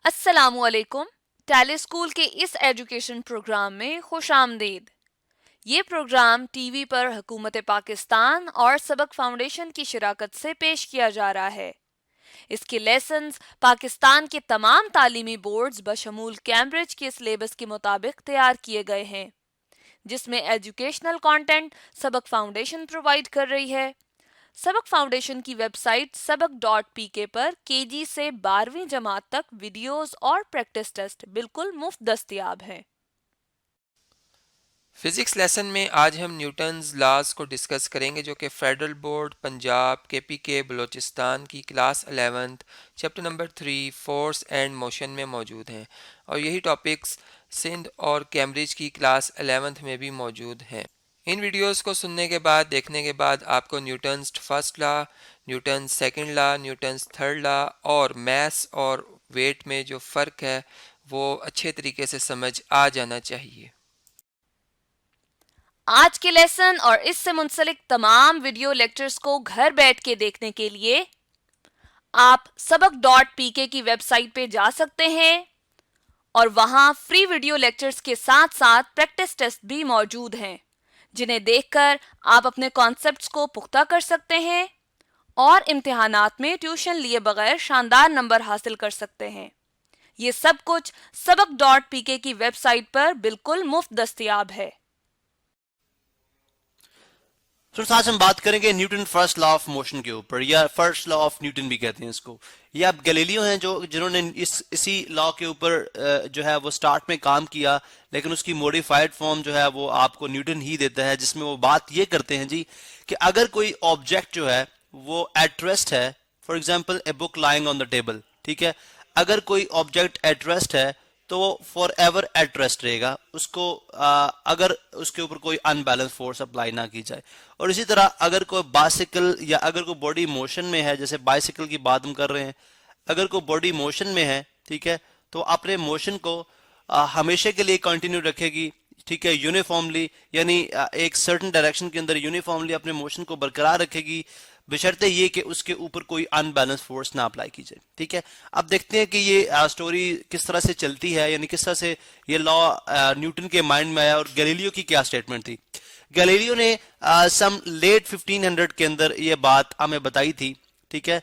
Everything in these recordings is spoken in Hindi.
अस्सलामुअलैकुम। टैली स्कूल के इस एजुकेशन प्रोग्राम में खुश आमदीद। ये प्रोग्राम टीवी पर हुकूमत पाकिस्तान और सबक फाउंडेशन की शिराकत से पेश किया जा रहा है। इसके लेसन्स पाकिस्तान के तमाम तालीमी बोर्ड्स बशमूल कैम्ब्रिज के सिलेबस के मुताबिक तैयार किए गए हैं, जिसमें एजुकेशनल कंटेंट सबक फाउंडेशन प्रोवाइड कर रही है। सबक फाउंडेशन की वेबसाइट सबक.pk पर केजी से 12वीं जमात तक वीडियोस और प्रैक्टिस टेस्ट बिल्कुल मुफ्त दस्तयाब हैं। फिज़िक्स लेसन में आज हम न्यूटन्स लॉज को डिस्कस करेंगे, जो कि federal board Punjab KPK Balochistan की class 11th chapter number 3 force and motion में मौजूद हैं, और यही टॉपिक्स सिंध और कैम्ब्रिज की क्लास 11th में भी मौजूद हैं। इन वीडियोस को सुनने के बाद, देखने के बाद आपको Newton's first law, Newton's second law, Newton's third law और मैथ्स और वेट में जो फ़र्क है वो अच्छे तरीके से समझ आ जाना चाहिए। आज के लेसन और इससे मुंसलिक तमाम वीडियो लेक्चर्स को घर बैठ के देखने के लिए आप सबक.pk की वेबसाइट पे जा सकते हैं और वहां फ्री वीडियो लेक्चर्स के साथ साथ प्रैक्टिस टेस्ट भी मौजूद हैं, जिन्हें देखकर आप अपने कॉन्सेप्ट्स को पुख्ता कर सकते हैं और इम्तिहानात में ट्यूशन लिए बगैर शानदार नंबर हासिल कर सकते हैं। ये सब कुछ सबक.pk की वेबसाइट पर बिल्कुल मुफ्त दस्तयाब है। तो आज हम बात करेंगे Newton first law of motion के ऊपर, या फर्स्ट लॉ ऑफ न्यूटन भी कहते हैं इसको। ये आप गैलीलियो हैं जो जिन्होंने इसी लॉ के ऊपर जो है वो स्टार्ट में काम किया, लेकिन उसकी मॉडिफाइड फॉर्म जो है वो आपको न्यूटन ही देता है, जिसमें वो बात ये करते हैं जी कि अगर कोई ऑब्जेक्ट जो है वो एट रेस्ट है, for example a book lying on the table, ठीक है, अगर कोई ऑब्जेक्ट एट रेस्ट है तो वो फॉर एवर एट रेस्ट रहेगा, उसको अगर उसके ऊपर कोई अनबैलेंस फोर्स अप्लाई ना की जाए। और इसी तरह अगर कोई बाइसिकल या अगर कोई बॉडी मोशन में है, जैसे बाइसिकल की बात हम कर रहे हैं, अगर कोई बॉडी मोशन में है, ठीक है, तो अपने मोशन को हमेशा के लिए कंटिन्यू रखेगी, ठीक है, यूनिफॉर्मली, यानी एक सर्टेन डायरेक्शन के अंदर यूनिफॉर्मली अपने मोशन को बरकरार रखेगी, बशर्ते ये कि उसके ऊपर कोई अनबैलेंस फोर्स ना अप्लाई की जाए। ठीक है, अब देखते हैं कि ये स्टोरी किस तरह से चलती है, यानी किस तरह से ये लॉ न्यूटन के माइंड में आया और गैलीलियो की क्या स्टेटमेंट थी। गैलीलियो ने सम लेट 1500 के अंदर ये बात हमें बताई थी, ठीक है,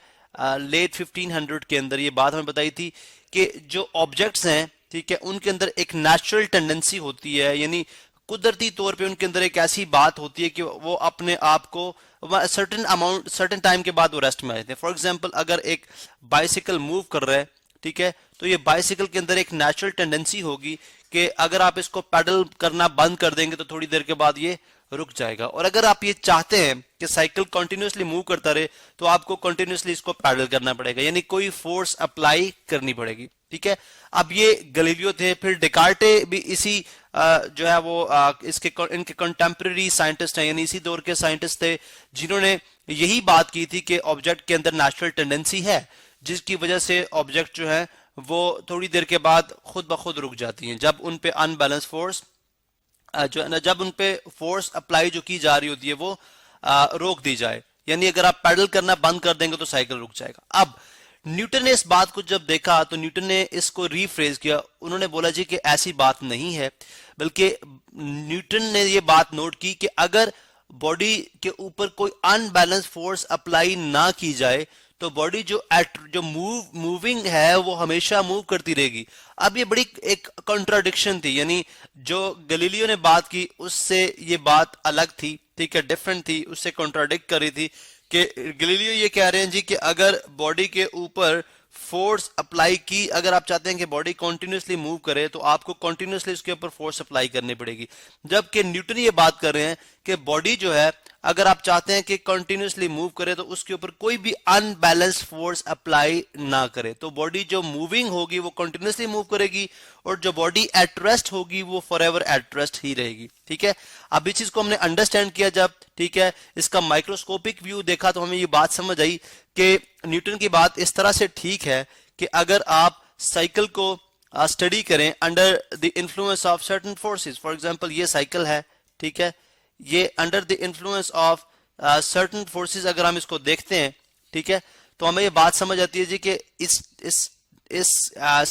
लेट 1500 के अंदर ये बात हमें बताई थी कि जो ऑब्जेक्ट्स हैं, ठीक है, उनके अंदर एक नेचुरल टेंडेंसी होती है, यानी कुदरती तौर पे उनके अंदर एक ऐसी बात होती है कि वो अपने आप को सर्टेन अमाउंट सर्टेन टाइम के बाद वो रेस्ट में आ जाते हैं। फॉर एग्जांपल अगर एक बाइसिकल मूव कर रहा है, ठीक है, तो ये बाइसिकल के अंदर एक नेचुरल टेंडेंसी होगी कि अगर आप इसको पैडल करना बंद कर देंगे तो थोड़ी देर के बाद ये रुक जाएगा, और अगर आप ये चाहते हैं कि साइकिल कंटिन्यूसली मूव करता रहे तो आपको कंटिन्यूसली इसको पैडल करना पड़ेगा, यानी कोई फोर्स अप्लाई करनी पड़ेगी। ठीक है, अब ये गैलीलियो थे, फिर डेकार्टे भी इसी जो है वो इनके कंटेम्प्रेरी साइंटिस्ट हैं, यानी इसी दौर के साइंटिस्ट थे जिन्होंने यही बात की थी कि ऑब्जेक्ट के अंदर नेचुरल टेंडेंसी है, जिसकी वजह से ऑब्जेक्ट जो है वो थोड़ी देर के बाद खुद ब खुद रुक जाती हैं जब उन पे अनबैलेंस फोर्स जो है ना, जब उन पे फोर्स अप्लाई जो की जा रही होती है वो रोक दी जाए, यानी अगर आप पैडल करना बंद कर देंगे तो साइकिल रुक जाएगा। अब न्यूटन ने इस बात को जब देखा तो न्यूटन ने इसको रीफ्रेज किया, उन्होंने बोला जी कि ऐसी बात नहीं है, बल्कि न्यूटन ने ये बात नोट की कि अगर बॉडी के ऊपर कोई अनबैलेंस फोर्स अप्लाई ना की जाए तो बॉडी जो मूविंग है वो हमेशा मूव करती रहेगी। अब ये बड़ी एक कॉन्ट्राडिक्शन थी, यानी जो गैलीलियो ने बात की उससे ये बात अलग थी, ठीक है, डिफरेंट थी, उससे कॉन्ट्राडिक्ट कर रही थी कि गैलीलियो ये कह रहे हैं जी कि अगर बॉडी के ऊपर फोर्स अप्लाई की, अगर आप चाहते हैं कि बॉडी कंटिन्यूसली मूव करे तो आपको कंटिन्यूसली उसके ऊपर फोर्स अप्लाई करनी पड़ेगी, जबकि न्यूटन ये बात कर रहे हैं कि बॉडी जो है अगर आप चाहते हैं कि कंटिन्यूसली मूव करे तो उसके ऊपर कोई भी अनबैलेंस फोर्स अप्लाई ना करे, तो बॉडी जो मूविंग होगी वो कंटिन्यूसली मूव करेगी और जो बॉडी एट रेस्ट होगी वो फॉरएवर एट रेस्ट ही रहेगी। ठीक है, अब इस चीज को हमने अंडरस्टैंड किया जब, ठीक है, इसका माइक्रोस्कोपिक व्यू देखा तो हमें ये बात समझ आई कि न्यूटन की बात इस तरह से ठीक है कि अगर आप साइकिल को स्टडी करें under the influence of certain forces, for example ये साइकिल है, ठीक है, ये under the influence of certain forces अगर हम इसको देखते हैं, ठीक है, तो हमें ये बात समझ आती है जी कि इस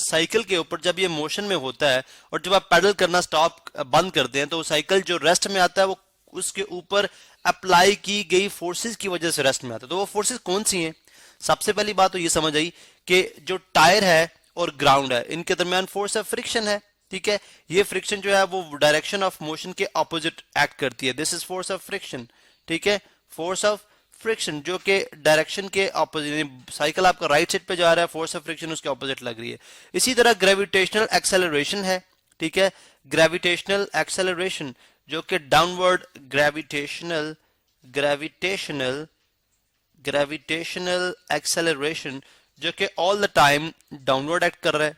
साइकिल के ऊपर जब ये मोशन में होता है और जब आप पैडल करना स्टॉप बंद करते हैं तो साइकिल जो रेस्ट में आता है वो उसके ऊपर अप्लाई की गई फोर्सेस की वजह से रेस्ट में आता है। तो वो फोर्सेस कौन सी हैं? सबसे पहली बात तो ये समझ आई कि जो टायर है और ग्राउंड है इनके दरमियान फोर्स ऑफ फ्रिक्शन है। ठीक है, ये फ्रिक्शन जो है वो डायरेक्शन ऑफ मोशन के ऑपोजिट एक्ट करती है। This is force of friction. ठीक है, फोर्स ऑफ फ्रिक्शन जो कि डायरेक्शन के ऑपोजिट, साइकिल आपका राइट साइड पे जा रहा है, फोर्स ऑफ फ्रिक्शन उसके ऑपोजिट लग रही है। इसी तरह ग्रेविटेशनल एक्सेलरेशन है। ठीक है, ग्रेविटेशनल एक्सेलरेशन जो कि downward gravitational gravitational gravitational acceleration जो कि all the time downward act कर रहा है।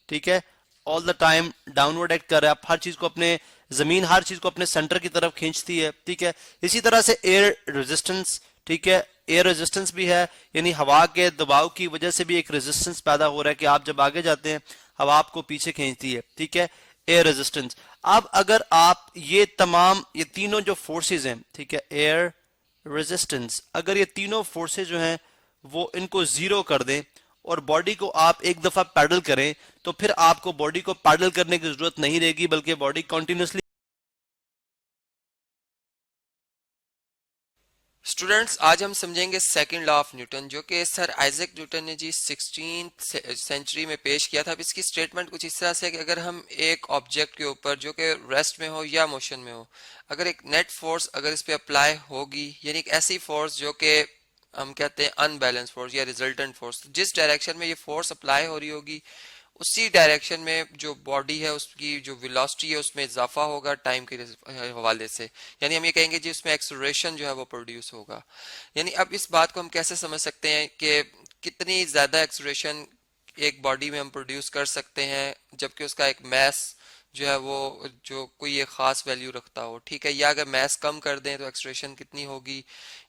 ठीक है, all the time downward act कर रहा है। आप हर चीज को अपने जमीन हर चीज को अपने सेंटर की तरफ खींचती है। ठीक है, इसी तरह से एयर रेजिस्टेंस, ठीक है, एयर रेजिस्टेंस भी है, यानी हवा के दबाव की वजह से भी एक रेजिस्टेंस पैदा हो रहा है कि आप जब आगे जाते हैं हवा आपको पीछे खींचती है। ठीक है, एयर रेजिस्टेंस। अब अगर आप ये तमाम ये तीनों जो फोर्सेस हैं, ठीक है, एयर रेजिस्टेंस, अगर ये तीनों फोर्सेस जो हैं वो इनको जीरो कर दें और बॉडी को आप एक दफा पैडल करें तो फिर आपको बॉडी को पैडल करने की जरूरत नहीं रहेगी बल्कि बॉडी कंटिन्यूसली। स्टूडेंट्स, आज हम समझेंगे सेकंड लॉ ऑफ न्यूटन जो कि सर आइजैक न्यूटन ने जी 16th सेंचुरी में पेश किया था। अब इसकी स्टेटमेंट कुछ इस तरह से है कि अगर हम एक ऑब्जेक्ट के ऊपर जो कि रेस्ट में हो या मोशन में हो, अगर एक नेट फोर्स अगर इस पे अप्लाई होगी, यानी एक ऐसी फोर्स जो कि हम कहते हैं अनबैलेंस फोर्स या रिजल्टेंट फोर्स, तो जिस डायरेक्शन में ये फोर्स अप्लाई हो रही होगी उसी डायरेक्शन में जो बॉडी है उसकी जो वेलोसिटी है उसमें इजाफा होगा टाइम के हवाले से, यानी हम ये कहेंगे जी उसमें एक्सेलरेशन जो है वो प्रोड्यूस होगा। यानी अब इस बात को हम कैसे समझ सकते हैं कि कितनी ज्यादा एक्सेलरेशन एक बॉडी में हम प्रोड्यूस कर सकते हैं जबकि उसका एक मैस जो है वो जो कोई एक खास वैल्यू रखता हो। ठीक है, या अगर मैस कम कर दें तो एक्सेलरेशन कितनी होगी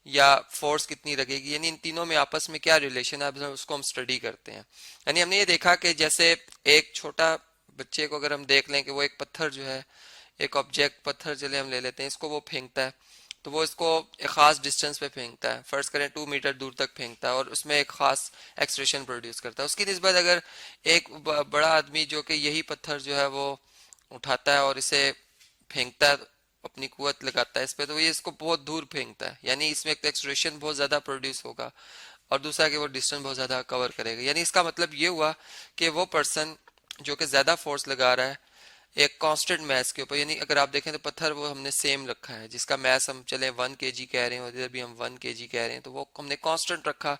या फोर्स कितनी लगेगी, यानी इन तीनों में आपस में क्या रिलेशन है, अब उसको हम स्टडी करते हैं। यानी हमने ये देखा कि जैसे एक छोटा बच्चे को अगर हम देख लें कि वो एक पत्थर जो है, एक ऑब्जेक्ट पत्थर चले हम ले लेते हैं, इसको वो फेंकता है तो वो इसको एक खास डिस्टेंस पे फेंकता है, फर्ज करें 2 मीटर दूर तक फेंकता है और उसमें एक खास एक्सप्रेशन प्रोड्यूस करता है। उसकी निस्बत अगर एक बड़ा आदमी जो कि यही पत्थर जो है वो उठाता है और इसे फेंकता है, अपनी कुवत लगाता है इस पे, तो ये इसको बहुत दूर फेंकता है, यानी इसमें एक एक्सप्रेशन बहुत ज्यादा प्रोड्यूस होगा और दूसरा कि वो डिस्टेंस बहुत ज्यादा कवर करेगा। यानी इसका मतलब ये हुआ कि वो पर्सन जो कि ज्यादा फोर्स लगा रहा है एक कांस्टेंट मैस के ऊपर, यानी अगर आप देखें तो पत्थर वो हमने सेम रखा है, जिसका मैस हम चले 1 kg कह रहे हैं और इधर भी हम 1 kg कह रहे हैं, तो वो हमने कांस्टेंट रखा।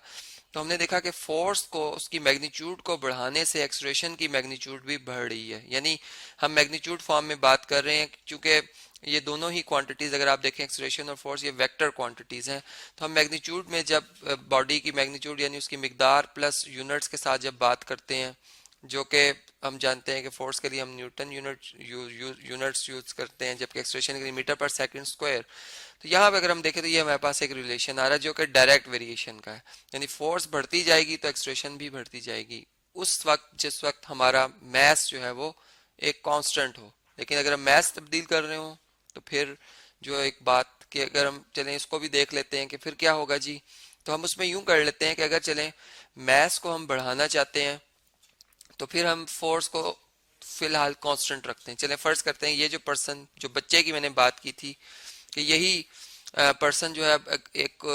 तो हमने देखा कि फोर्स को उसकी मैग्नीट्यूड को बढ़ाने से एक्सेलरेशन की मैग्नीट्यूड भी बढ़ रही है। यानी हम मैग्नीट्यूड फॉर्म में बात कर रहे हैं क्योंकि ये दोनों ही क्वांटिटीज अगर आप देखें एक्सेलरेशन और फोर्स ये वेक्टर क्वांटिटीज हैं, तो हम मैग्नीट्यूड में जब बॉडी की मैग्नीट्यूड यानी उसकी मिकदार प्लस यूनिट्स के साथ जब बात करते हैं, जो कि हम जानते हैं कि फोर्स के लिए हम न्यूटन यूनिट्स यूज करते हैं जबकि एक्सेलरेशन के लिए मीटर पर सेकंड स्क्वायर, तो यहाँ पे अगर हम देखें तो ये हमारे पास एक रिलेशन आ रहा है जो कि डायरेक्ट वेरिएशन का है। यानी फोर्स बढ़ती जाएगी तो एक्सेलरेशन भी बढ़ती जाएगी उस वक्त जिस वक्त हमारा मैस जो है वो एक कांस्टेंट हो। लेकिन अगर हम मैस तब्दील कर रहे हो तो फिर जो एक बात कि अगर हम चलें इसको भी देख लेते हैं कि फिर क्या होगा जी, तो हम उसमें यूं कर लेते हैं कि अगर चलें मैस को हम बढ़ाना चाहते हैं तो फिर हम फोर्स को फिलहाल कांस्टेंट रखते हैं। चलें फर्ज करते हैं ये जो पर्सन जो बच्चे की मैंने बात की थी कि यही पर्सन जो है एक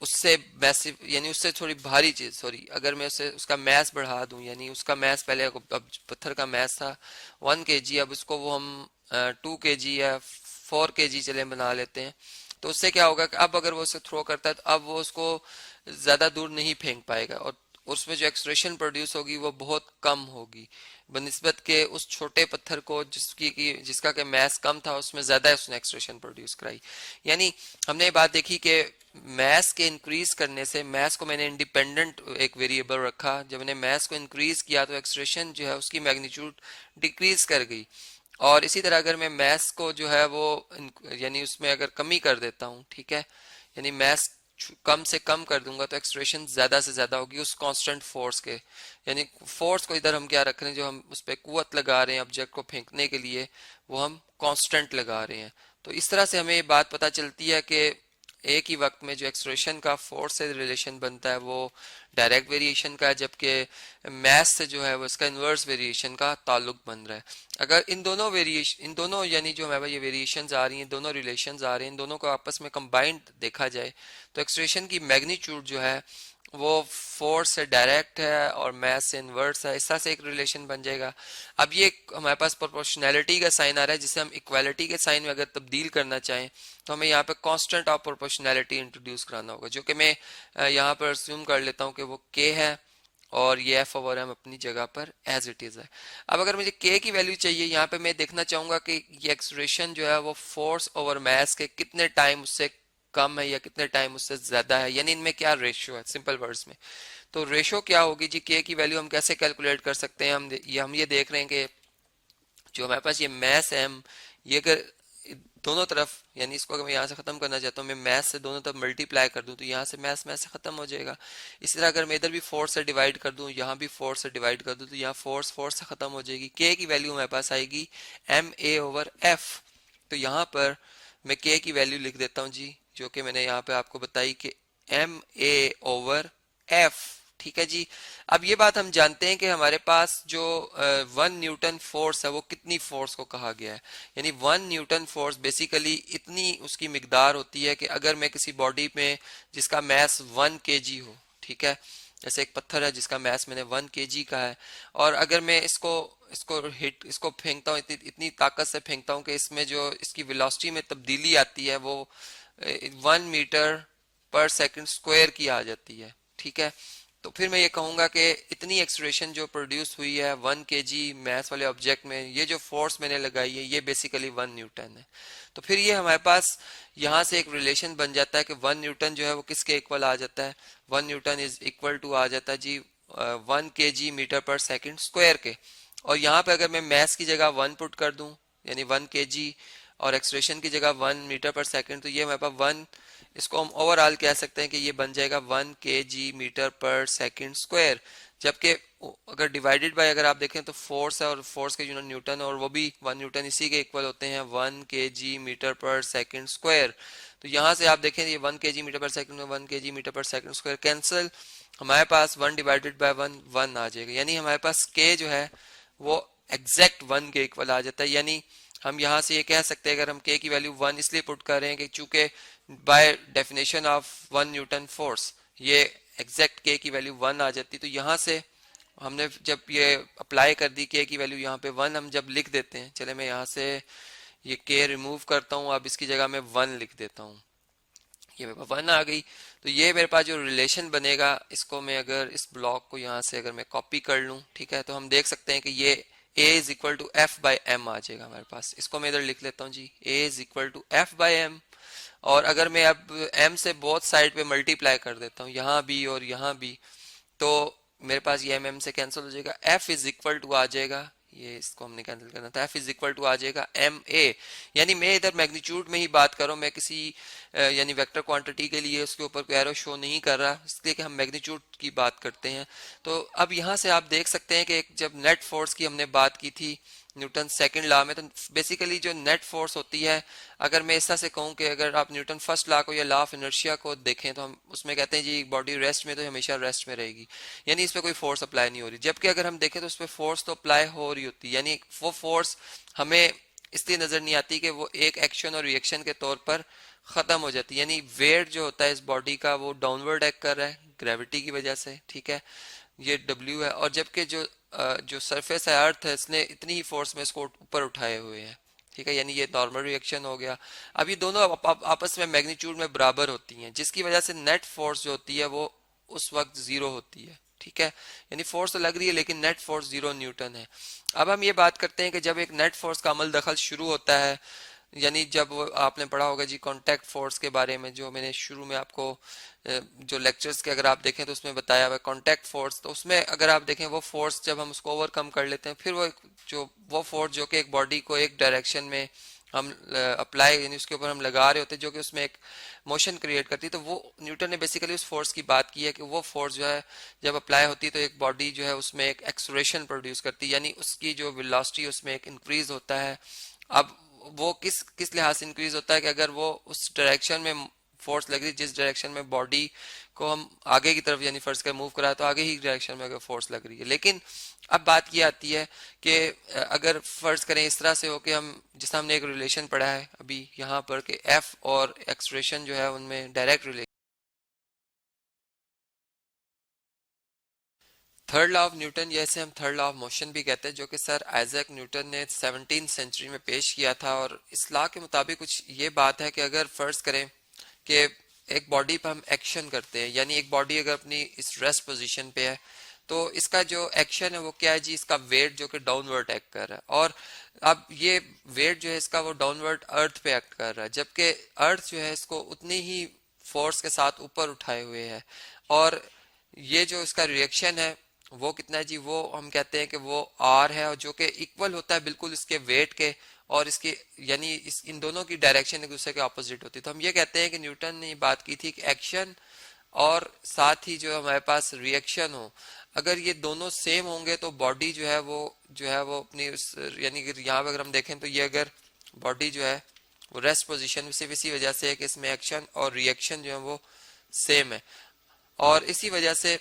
उससे मैसिव यानी उससे थोड़ी भारी चीज, सॉरी, अगर मैं उसे उसका मैस बढ़ा दूं, यानी उसका मैस पहले अब पत्थर का मैस था 1 kg, अब उसको वो हम 2 kg या 4 kg चले बना लेते हैं, तो उससे क्या होगा कि अब अगर वो उसे थ्रो करता है तो अब वो उसको ज्यादा दूर नहीं फेंक पाएगा और उसमें जो एक्सप्रेशन प्रोड्यूस होगी वो बहुत कम होगी बनिस्बत के उस छोटे पत्थर को जिसका के मैस कम था उसमें ज्यादा उसने एक्सप्रेशन प्रोड्यूस कराई। यानी हमने ये बात देखी कि मैस के इंक्रीज करने से, मैस को मैंने इंडिपेंडेंट एक वेरिएबल रखा, जब मैंने मैस को इंक्रीज किया तो एक्सप्रेशन जो है उसकी मैग्नीट्यूड डिक्रीज कर गई। और इसी तरह अगर मैं मैस को जो है वो यानी उसमें अगर कमी कर देता हूँ, ठीक है, यानी मैस कम से कम कर दूंगा तो एक्सप्रेशन ज्यादा से ज्यादा होगी उस कांस्टेंट फोर्स के। यानी फोर्स को इधर हम क्या रख रहे हैं, जो हम उस पर कुवत लगा रहे हैं ऑब्जेक्ट को फेंकने के लिए, वो हम कांस्टेंट लगा रहे हैं। तो इस तरह से हमें ये बात पता चलती है कि एक ही वक्त में जो एक्सलेरेशन का फोर्स से रिलेशन बनता है वो डायरेक्ट वेरिएशन का है, जबकि मास से जो है वो इसका इन्वर्स वेरिएशन का ताल्लुक बन रहा है। अगर इन दोनों यानी जो हमारे पास ये वेरिएशंस आ रही हैं, दोनों रिलेशंस आ रहे हैं, इन दोनों को आपस में कंबाइंड देखा जाए तो एक्सलेरेशन की मैग्नीट्यूड जो है वो फोर्स से डायरेक्ट है और मास से इन्वर्स है, इस तरह से एक रिलेशन बन जाएगा। अब ये हमारे पास प्रोपोर्शनैलिटी का साइन आ रहा है, जिसे हम इक्वालिटी के साइन में अगर तब्दील करना चाहें तो हमें यहाँ पे कांस्टेंट ऑफ प्रोपोर्शनैलिटी इंट्रोड्यूस कराना होगा, जो कि मैं यहाँ पर अस्यूम कर लेता हूँ कि वो k है और ये एफ ओवर एम अपनी जगह पर एज इट इज है। अब अगर मुझे k की वैल्यू चाहिए, यहाँ पे मैं देखना चाहूंगा कि ये एक्सलेरेशन जो है वो फोर्स ओवर मास के कितने टाइम उससे कम है या कितने टाइम उससे ज्यादा है, यानी इनमें क्या रेशियो है। सिंपल वर्ड्स में तो रेशियो क्या होगी जी, k की वैल्यू हम कैसे कैलकुलेट कर सकते हैं। हम ये देख रहे हैं कि जो हमारे पास ये मैस है, ये अगर दोनों तरफ यानी इसको अगर मैं यहाँ से खत्म करना चाहता हूँ, मैं मैस से दोनों तरफ मल्टीप्लाई कर दूं तो यहाँ से मैस से खत्म हो जाएगा। इसी तरह अगर मैं इधर भी फोर्स से डिवाइड कर दूं, यहाँ भी फोर्स से डिवाइड कर दूं तो यहाँ फोर्स से खत्म हो जाएगी। के की वैल्यू हमारे पास आएगी एम ए ओवर एफ। तो यहाँ पर मैं के की वैल्यू लिख देता हूँ जी, जो कि मैंने यहाँ पे आपको बताई कि एम ए ओवर एफ। ठीक है जी। अब ये बात हम जानते हैं कि हमारे पास जो 1 न्यूटन फोर्स है वो कितनी फोर्स को कहा गया है। यानी 1 न्यूटन फोर्स बेसिकली इतनी उसकी मिकदार होती है कि अगर मैं किसी बॉडी में जिसका मास 1 kg हो, ठीक है, जैसे एक पत्थर है जिसका मास मैंने 1 kg का है, और अगर मैं इसको फेंकता हूँ, इतनी ताकत से फेंकता हूँ कि इसमें जो इसकी वेलोसिटी में तब्दीली आती है वो 1 मीटर पर सेकंड स्क्वायर की आ जाती है। ठीक है, तो फिर मैं ये कहूंगा कि इतनी एक्सलेरेशन जो प्रोड्यूस हुई है 1 kg मास वाले ऑब्जेक्ट में, ये जो फोर्स मैंने लगाई है ये बेसिकली 1 न्यूटन है। तो फिर ये हमारे पास यहाँ से एक रिलेशन बन जाता है कि 1 न्यूटन जो है वो किसके इक्वल आ जाता है, 1 न्यूटन इज इक्वल टू आ जाता है जी 1 kg मीटर पर सेकंड स्क्वायर के। और यहाँ पे अगर मैं मास की जगह 1 पुट कर दूं, यानी 1 kg, और एक्सलेरेशन की जगह 1 मीटर पर सेकंड, तो ये हमारे पास 1, इसको हम ओवरऑल कह सकते हैं कि ये बन जाएगा 1 kg मीटर पर सेकंड स्क्वायर। जबकि अगर डिवाइडेड बाय अगर आप देखें तो फोर्स है और फोर्स के यूनिट न्यूटन, और वो भी 1 न्यूटन इसी के इक्वल होते हैं 1 kg मीटर पर सेकंड स्क्वायर। तो यहाँ से आप देखें ये 1 kg मीटर पर सेकंड में 1 kg मीटर पर सेकंड स्क्वायर कैंसिल, हमारे पास 1 डिवाइडेड बाय 1 1 आ जाएगा। यानी हमारे पास k जो है वो एग्जैक्ट 1 के इक्वल आ जाता है। यानी हम यहाँ से ये कह सकते हैं, अगर हम k की वैल्यू 1 इसलिए पुट कर रहे हैं कि चूंकि by definition of 1 Newton force ये एग्जैक्ट k की वैल्यू 1 आ जाती, तो यहाँ से हमने जब ये अप्लाई कर दी k की वैल्यू यहाँ पे 1 हम जब लिख देते हैं, चले मैं यहाँ से ये k रिमूव करता हूँ, अब इसकी जगह मैं 1 लिख देता हूँ, ये मेरे पास 1 आ गई। तो ये मेरे पास जो रिलेशन बनेगा, इसको मैं अगर इस ब्लॉक को यहाँ से अगर मैं कॉपी कर लूँ, ठीक है, तो हम देख सकते हैं कि ये a is equal to F by M आ जाएगा हमारे पास। इसको मैं इधर लिख लेता हूँ जी, a is equal to F by M. और अगर मैं अब m से बोथ साइड पे मल्टीप्लाई कर देता हूँ, यहाँ भी और यहाँ भी, तो मेरे पास ये m से कैंसिल हो जाएगा, f इज इक्वल टू आ जाएगा, ये इसको हमने कैंसिल करना था, f इज इक्वल टू आ जाएगा एम ए। यानी मैं इधर मैग्नीट्यूड में ही बात कर रहा हूँ, मैं किसी यानी वेक्टर क्वांटिटी के लिए उसके ऊपर कोई एरो शो नहीं कर रहा, इसलिए कि हम मैग्नीट्यूड की बात करते हैं। तो अब यहाँ से आप देख सकते हैं कि जब नेट फोर्स की हमने बात की थी न्यूटन सेकंड लॉ में, तो बेसिकली जो नेट फोर्स होती है, अगर मैं इस तरह से कहूँ कि अगर आप न्यूटन फर्स्ट लॉ को या लॉ ऑफ इनर्शिया को देखें तो हम उसमें कहते हैं जी बॉडी रेस्ट में तो हमेशा रेस्ट में रहेगी, यानी इस पर कोई फोर्स अप्लाई नहीं हो रही। जबकि अगर हम देखें तो उस पर फोर्स तो अप्लाई हो रही होती है, यानी वो फोर्स हमें इसलिए नजर नहीं आती कि वो एक एक्शन और रिएक्शन के तौर पर खत्म हो जाती है। यानी वेट जो होता है इस बॉडी का वो डाउनवर्ड एक्ट कर रहा है ग्रेविटी की वजह से, ठीक है, ये W है, और जबकि जो सरफेस है अर्थ है, इसने इतनी ही फोर्स में इसको ऊपर उठाए हुए हैं, ठीक है, यानी ये नॉर्मल रिएक्शन हो गया। अब ये दोनों आपस में मैग्नीट्यूड में बराबर होती हैं, जिसकी वजह से नेट फोर्स जो होती है वो उस वक्त 0 होती है, ठीक है, यानी फोर्स तो लग रही है लेकिन नेट फोर्स 0 न्यूटन है। अब हम ये बात करते हैं कि जब एक नेट फोर्स का अमल दखल शुरू होता है, यानी जब आपने पढ़ा होगा जी कांटेक्ट फोर्स के बारे में, जो मैंने शुरू में आपको जो लेक्चर्स के अगर आप देखें तो उसमें बताया हुआ कांटेक्ट फोर्स, तो उसमें अगर आप देखें वो फोर्स जब हम उसको ओवरकम कर लेते हैं, फिर वो फोर्स जो कि एक बॉडी को एक डायरेक्शन में हम अप्लाई यानी उसके ऊपर हम लगा रहे होते हैं, जो कि उसमें एक मोशन क्रिएट करती है, तो वो न्यूटन ने बेसिकली उस फोर्स की बात की है कि वो फोर्स जो है जब अप्लाई होती है तो एक बॉडी जो है उसमें एक एक्सलेरेशन प्रोड्यूस करती है, यानी उसकी जो वेलोसिटी उसमें एक इंक्रीज होता है। अब वो किस किस लिहाज से इंक्रीज होता है कि अगर वो उस डायरेक्शन में फोर्स लग रही है, जिस डायरेक्शन में बॉडी को हम आगे की तरफ यानी फर्ज कर मूव करा तो आगे ही डायरेक्शन में अगर फोर्स लग रही है। लेकिन अब बात ये आती है कि अगर फर्ज करें इस तरह से हो कि हम जिस हमने एक रिलेशन पढ़ा है अभी यहाँ पर कि एफ और एक्सलेरेशन जो है उनमें direct relation. Third law of Newton, जैसे हम थर्ड लॉ ऑफ मोशन भी कहते हैं, जो कि सर आइजैक न्यूटन ने 17th सेंचुरी में पेश किया था। और इस लॉ के मुताबिक कुछ ये बात है कि अगर फर्ज करें कि एक बॉडी पर हम एक्शन करते हैं, यानी एक बॉडी अगर अपनी इस रेस्ट पोजीशन पे है तो इसका जो एक्शन है वो क्या है जी, इसका वेट जो कि डाउनवर्ड एक्ट कर रहा है। और अब ये वेट जो है इसका वो डाउनवर्ड अर्थ पे एक्ट कर रहा है, जबकि अर्थ जो है इसको उतनी ही फोर्स के साथ ऊपर उठाए हुए है। और ये जो इसका रिएक्शन है वो कितना है जी, वो हम कहते हैं कि वो आर है, और जो कि इक्वल होता है बिल्कुल इसके वेट के, और इसके यानी इन दोनों की डायरेक्शन एक दूसरे के ऑपोजिट होती है। तो हम ये कहते हैं कि न्यूटन ने बात की थी कि एक्शन और साथ ही जो हमारे पास रिएक्शन हो, अगर ये दोनों सेम होंगे तो बॉडी जो है वो अपनी उस यानी कि यहाँ पर अगर हम देखें तो ये अगर बॉडी जो है वो रेस्ट पोजीशन सिर्फ इसी वजह से है कि इसमें एक्शन और रिएक्शन जो है वो सेम है, और इसी वजह से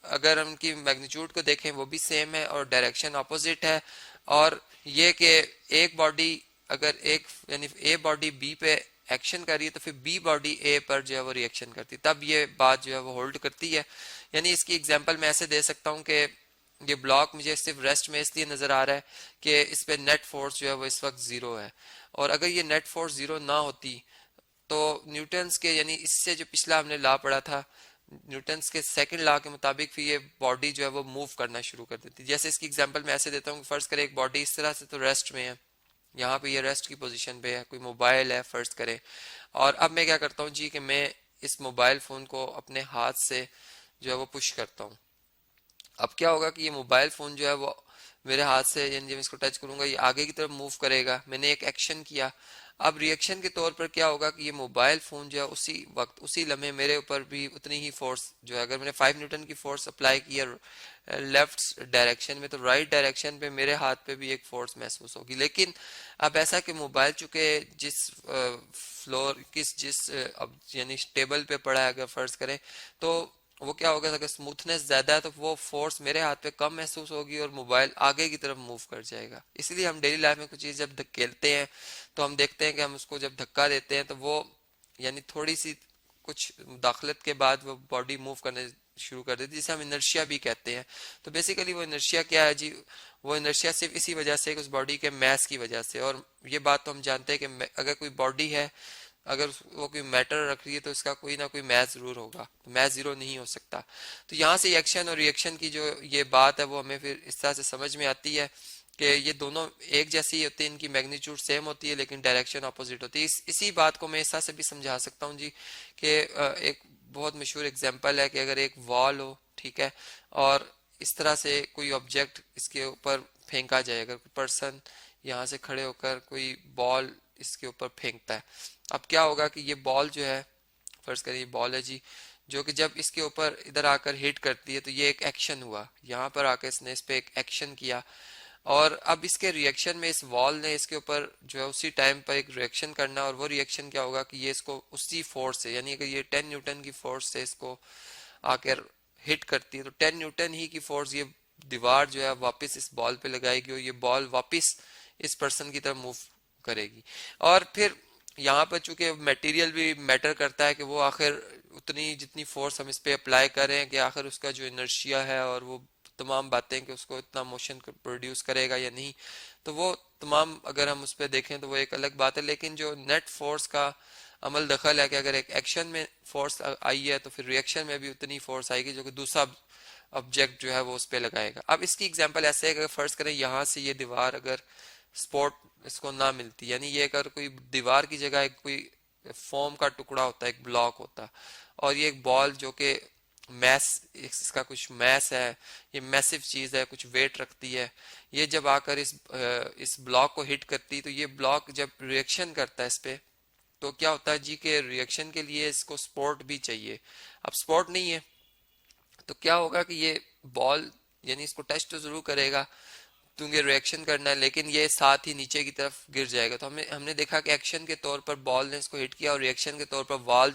अगर हम उनकी मैग्नीट्यूड को देखें वो भी सेम है और डायरेक्शन अपोजिट है। और ये कि एक बॉडी अगर एक यानी ए बॉडी बी पे एक्शन कर रही है तो फिर बी बॉडी ए पर जो है वो रिएक्शन करती है, तब ये बात जो है वो होल्ड करती है। यानी इसकी एग्जांपल मैं ऐसे दे सकता हूँ कि ये ब्लॉक मुझे सिर्फ रेस्ट में इसलिए नजर आ रहा है कि इस पे नेट फोर्स जो है वो इस वक्त जीरो है, और अगर ये नेट फोर्स जीरो ना होती तो न्यूटन्स के यानी इससे जो पिछला हमने लॉ पढ़ा था न्यूटन्स के सेकंड लॉ के मुताबिक फिर ये बॉडी जो है वो मूव करना शुरू कर देती है। जैसे इसकी एग्जांपल मैं ऐसे देता हूँ, फर्ज करें एक बॉडी इस तरह से तो रेस्ट में है, यहाँ पे ये रेस्ट की पोजीशन पे है, कोई मोबाइल है फर्ज करें, और अब मैं क्या करता हूँ जी कि मैं इस मोबाइल फोन को अपने हाथ से जो है वो पुश करता हूँ। अब क्या होगा कि ये मोबाइल फोन जो है वो मेरे हाथ से यानी जब इसको टच करूंगा ये आगे की तरफ मूव करेगा, मैंने एक एक्शन किया। अब रिएक्शन के तौर पर क्या होगा कि ये मोबाइल फोन जो है उसी वक्त उसी लम्हे मेरे ऊपर भी उतनी ही फोर्स जो है, अगर मैंने 5 न्यूटन की फोर्स अप्लाई की है लेफ्ट डायरेक्शन में, तो राइट डायरेक्शन पे मेरे हाथ पे भी एक फोर्स महसूस होगी। लेकिन अब ऐसा कि मोबाइल चूंकि जिस फ्लोर जिस अब यानी टेबल पे पड़ा है अगर फर्ज करें, तो वो क्या होगा अगर स्मूथनेस ज्यादा है तो वो फोर्स मेरे हाथ पे कम महसूस होगी और मोबाइल आगे की तरफ मूव कर जाएगा। इसलिए हम डेली लाइफ में कुछ चीज जब धकेलते हैं तो हम देखते हैं कि हम उसको जब धक्का देते हैं तो वो यानी थोड़ी सी कुछ दाखलत के बाद वो बॉडी मूव करने शुरू कर देती है, जिसे हम इनर्शिया भी कहते हैं। तो बेसिकली वो इनर्शिया क्या है जी, वो इनर्शिया सिर्फ इसी वजह से उस बॉडी के मैस की वजह से। और ये बात तो हम जानते हैं कि अगर कोई बॉडी है अगर वो कोई मैटर रख रही है तो इसका कोई ना कोई मैथ जरूर होगा, तो मैथ जीरो नहीं हो सकता। तो यहाँ से एक्शन और रिएक्शन की जो ये बात है वो हमें फिर इस तरह से समझ में आती है कि ये दोनों एक जैसी ही होती है, इनकी मैग्नीट्यूड सेम होती है लेकिन डायरेक्शन अपोजिट होती है। इसी बात को मैं इस तरह से भी समझा सकता हूँ जी कि एक बहुत मशहूर एग्जाम्पल है कि अगर एक वॉल हो, ठीक है, और इस तरह से कोई ऑब्जेक्ट इसके ऊपर फेंका जाए, अगर कोई पर्सन यहाँ से खड़े होकर कोई बॉल इसके ऊपर फेंकता है, अब क्या होगा कि ये बॉल जो है फर्ज करिए बॉल है जी, जो कि जब इसके ऊपर इधर आकर हिट करती है तो ये एक एक्शन हुआ, यहाँ पर आकर इसने इस पे एक एक्शन किया, और अब इसके रिएक्शन में इस वॉल ने इसके ऊपर जो है उसी टाइम पर एक रिएक्शन करना, और वो रिएक्शन क्या होगा कि ये इसको उसी फोर्स से यानी कि ये 10 न्यूटन की फोर्स से इसको आकर हिट करती है, तो 10 न्यूटन ही की फोर्स ये दीवार जो है वापस इस बॉल पे लगाएगी और ये बॉल वापस इस पर्सन की तरफ मूव करेगी। और फिर यहाँ पर चूंकि मटेरियल भी मैटर करता है कि वो आखिर उतनी जितनी फोर्स हम इस पे अप्लाई करें कि आखिर उसका जो इनर्शिया है और वो तमाम बातें कि उसको इतना मोशन प्रोड्यूस करेगा या नहीं, तो वो तमाम अगर हम उस पर देखें तो वो एक अलग बात है। लेकिन जो नेट फोर्स का अमल दखल है कि अगर एक एक्शन में फोर्स आई है तो फिर रिएक्शन में भी उतनी फोर्स आएगी जो कि दूसरा ऑब्जेक्ट जो है वो उस पर लगाएगा। अब इसकी एग्जांपल ऐसे है कि फर्ज करें यहाँ से ये दीवार अगर स्पॉट इसको ना मिलती, यानी ये अगर कोई दीवार की जगह एक कोई फोम का टुकड़ा होता है, एक ब्लॉक होता, और ये एक बॉल जो कि मैस इसका कुछ मैस है, ये मैसिव चीज है, कुछ वेट रखती है, ये जब आकर इस ब्लॉक को हिट करती तो ये ब्लॉक जब रिएक्शन करता है इस पे, तो क्या होता है जी के रिएक्शन के लिए इसको सपोर्ट भी चाहिए। अब सपोर्ट नहीं है तो क्या होगा कि ये बॉल यानी इसको टच तो जरूर करेगा क्योंकि रिएक्शन करना है, लेकिन ये साथ ही नीचे की तरफ गिर जाएगा। तो हमने देखा कि एक्शन के तौर पर बॉल ने इसको हिट किया और रिएक्शन के तौर पर वॉल